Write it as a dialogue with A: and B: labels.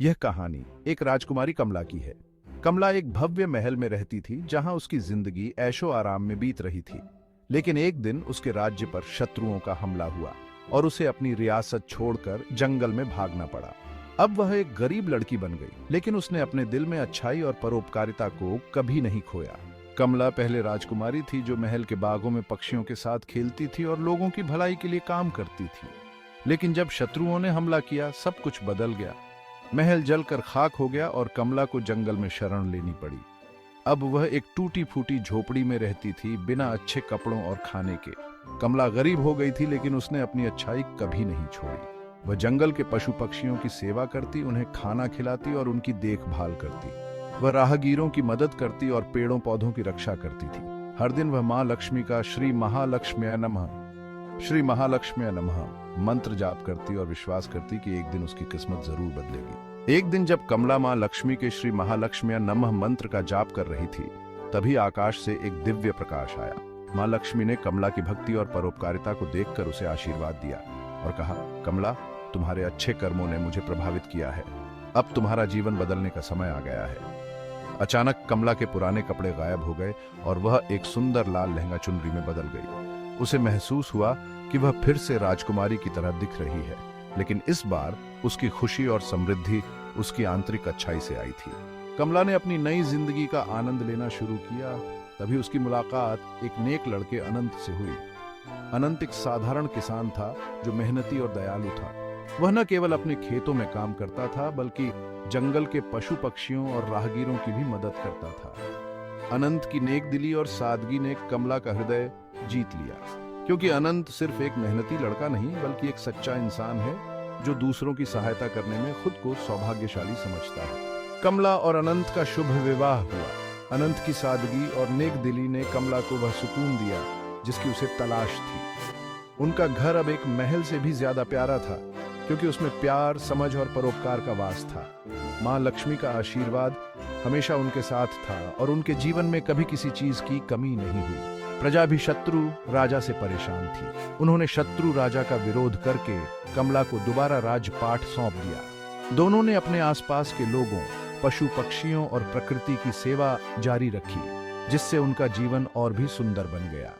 A: यह कहानी एक राजकुमारी कमला की है। कमला एक भव्य महल में रहती थी जहां उसकी जिंदगी ऐशो आराम में बीत रही थी। लेकिन एक दिन उसके राज्य पर शत्रुओं का हमला हुआ और उसे अपनी रियासत छोड़कर जंगल में भागना पड़ा। अब वह एक गरीब लड़की बन गई, लेकिन उसने अपने दिल में अच्छाई और परोपकारिता को कभी नहीं खोया। कमला पहले राजकुमारी थी जो महल के बागों में पक्षियों के साथ खेलती थी और लोगों की भलाई के लिए काम करती थी। लेकिन जब शत्रुओं ने हमला किया, सब कुछ बदल गया। महल जलकर खाक हो गया और कमला को जंगल में शरण लेनी पड़ी। अब वह एक टूटी फूटी झोपड़ी में रहती थी, बिना अच्छे कपड़ों और खाने के। कमला गरीब हो गई थी, लेकिन उसने अपनी अच्छाई कभी नहीं छोड़ी। वह जंगल के पशु पक्षियों की सेवा करती, उन्हें खाना खिलाती और उनकी देखभाल करती। वह राहगीरों की मदद करती और पेड़ों पौधों की रक्षा करती थी। हर दिन वह माँ लक्ष्मी का श्री महालक्ष्म्यै नमः मंत्र जाप करती और विश्वास करती कि एक दिन उसकी किस्मत जरूर बदलेगी। एक दिन जब कमला माँ लक्ष्मी के श्री महालक्ष्म्यै नमः मंत्र का जाप कर रही थी, तभी आकाश से एक दिव्य प्रकाश आया। माँ लक्ष्मी ने कमला की भक्ति और परोपकारिता को देखकर उसे आशीर्वाद दिया और कहा, कमला, तुम्हारे अच्छे कर्मों ने मुझे प्रभावित किया है। अब तुम्हारा जीवन बदलने का समय आ गया है। अचानक कमला के पुराने कपड़े गायब हो गए और वह एक सुंदर लाल लहंगा चुनरी में बदल गई। उसे महसूस हुआ कि वह फिर से राजकुमारी की तरह दिख रही है, लेकिन इस बार उसकी खुशी और समृद्धि उसकी आंतरिक अच्छाई से आई थी। कमला ने अपनी नई जिंदगी का आनंद लेना शुरू किया। तभी उसकी मुलाकात एक नेक लड़के अनंत से हुई। अनंत एक साधारण किसान था जो मेहनती और दयालु था। वह न केवल अपने खेतों में काम करता था, बल्कि जंगल के पशु पक्षियों और राहगीरों की भी मदद करता था। अनंत की नेक दिली और सादगी ने कमला का हृदय जीत लिया, क्योंकि अनंत सिर्फ एक मेहनती लड़का नहीं, बल्कि एक सच्चा इंसान है जो दूसरों की सहायता करने में खुद को सौभाग्यशाली समझता है। कमला और अनंत का शुभ विवाह हुआ। अनंत की सादगी और नेक दिली ने कमला को वह सुकून दिया जिसकी उसे तलाश थी। उनका घर अब एक महल से भी ज्यादा प्यारा था, क्योंकि उसमें प्यार, समझ और परोपकार का वास था। माँ लक्ष्मी का आशीर्वाद हमेशा उनके साथ था और उनके जीवन में कभी किसी चीज की कमी नहीं हुई। प्रजा भी शत्रु राजा से परेशान थी। उन्होंने शत्रु राजा का विरोध करके कमला को दोबारा राजपाट सौंप दिया। दोनों ने अपने आसपास के लोगों, पशु पक्षियों और प्रकृति की सेवा जारी रखी, जिससे उनका जीवन और भी सुंदर बन गया।